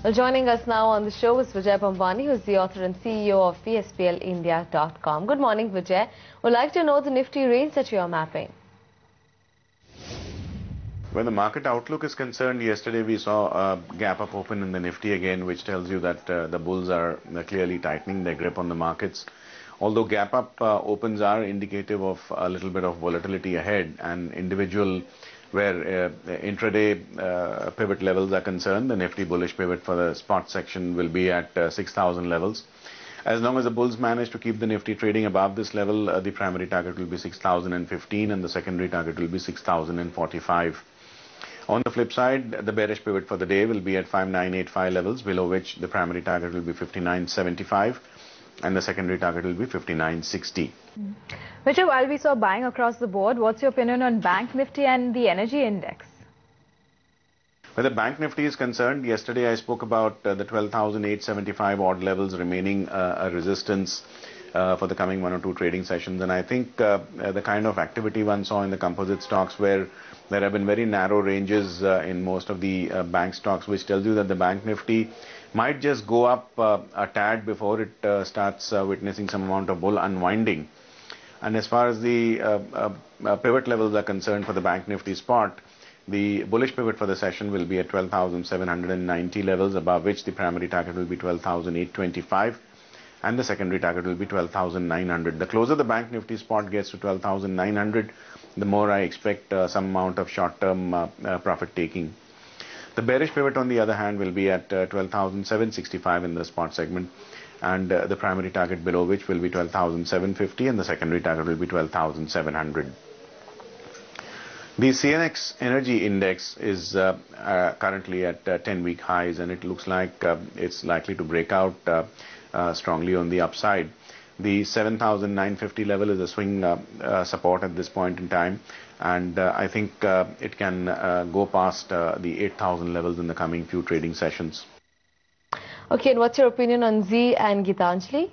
Well, joining us now on the show is Vijay Bhambwani, who is the author and CEO of VSPLindia.com. Good morning, Vijay. We'd like to know the Nifty range that you are mapping. When the market outlook is concerned, yesterday we saw a gap up open in the Nifty again, which tells you that the bulls are clearly tightening their grip on the markets. Although gap up opens are indicative of a little bit of volatility ahead, and individual where intraday pivot levels are concerned, the Nifty bullish pivot for the spot section will be at 6,000 levels. As long as the bulls manage to keep the Nifty trading above this level, the primary target will be 6,015 and the secondary target will be 6,045. On the flip side, the bearish pivot for the day will be at 5985 levels, below which the primary target will be 5975 and the secondary target will be 5960. Vijay, while we saw buying across the board, what's your opinion on Bank Nifty and the energy index? Where the Bank Nifty is concerned, yesterday I spoke about the 12,875 odd levels remaining a resistance for the coming one or two trading sessions. And I think the kind of activity one saw in the composite stocks, where there have been very narrow ranges in most of the bank stocks, which tells you that the Bank Nifty might just go up a tad before it starts witnessing some amount of bull unwinding. And as far as the pivot levels are concerned for the Bank Nifty spot, the bullish pivot for the session will be at 12,790 levels, above which the primary target will be 12,825 and the secondary target will be 12,900. The closer the Bank Nifty spot gets to 12,900, the more I expect some amount of short-term profit taking. The bearish pivot, on the other hand, will be at 12,765 in the spot segment, and the primary target below which will be 12,750 and the secondary target will be 12,700. The CNX Energy Index is currently at 10-week highs, and it looks like it's likely to break out strongly on the upside. The 7,950 level is a swing support at this point in time, and I think it can go past the 8,000 levels in the coming few trading sessions. Okay, and what's your opinion on Zee and Gitanjali?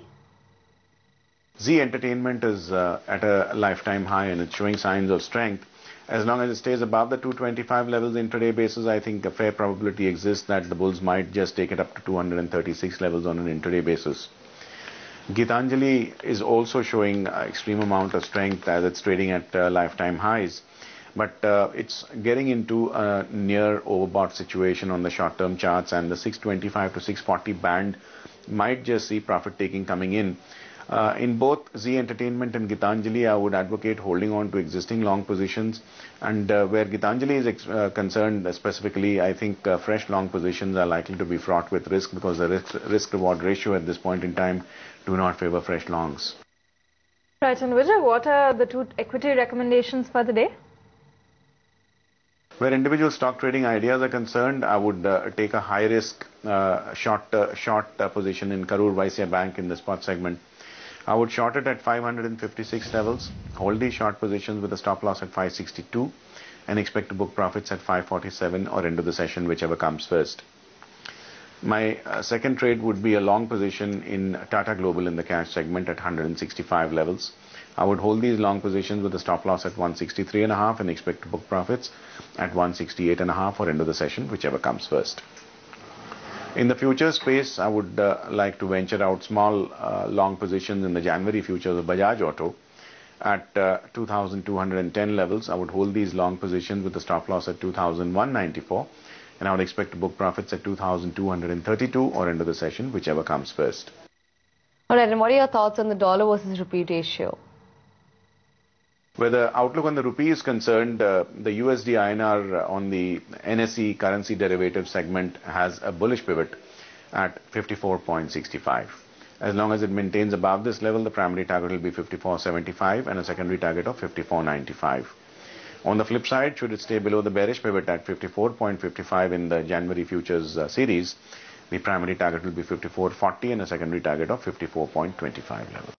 Zee Entertainment is at a lifetime high and it's showing signs of strength. As long as it stays above the 225 levels intraday basis, I think a fair probability exists that the bulls might just take it up to 236 levels on an intraday basis. Gitanjali is also showing extreme amount of strength as it's trading at lifetime highs, but it's getting into a near overbought situation on the short-term charts, and the 625 to 640 band might just see profit taking coming in. In both Zee Entertainment and Gitanjali, I would advocate holding on to existing long positions, and where Gitanjali is concerned specifically, I think fresh long positions are likely to be fraught with risk, because the risk-reward ratio at this point in time do not favor fresh longs. Right, and Vijay, what are the two equity recommendations for the day? Where individual stock trading ideas are concerned, I would take a high-risk short position in Karur Vysya Bank in the spot segment. I would short it at 556 levels, hold these short positions with a stop loss at 562 and expect to book profits at 547 or end of the session, whichever comes first. My second trade would be a long position in Tata Global in the cash segment at 165 levels. I would hold these long positions with a stop loss at 163.5 and expect to book profits at 168.5 or end of the session, whichever comes first. In the future space, I would like to venture out small long positions in the January futures of Bajaj Auto at 2,210 levels. I would hold these long positions with a stop loss at 2,194 and I would expect to book profits at 2,232 or end of the session, whichever comes first. Alright, and what are your thoughts on the dollar versus rupee ratio? Where the outlook on the rupee is concerned, the USDINR on the NSE currency derivative segment has a bullish pivot at 54.65. As long as it maintains above this level, the primary target will be 54.75 and a secondary target of 54.95. On the flip side, should it stay below the bearish pivot at 54.55 in the January futures series, the primary target will be 54.40 and a secondary target of 54.25 level.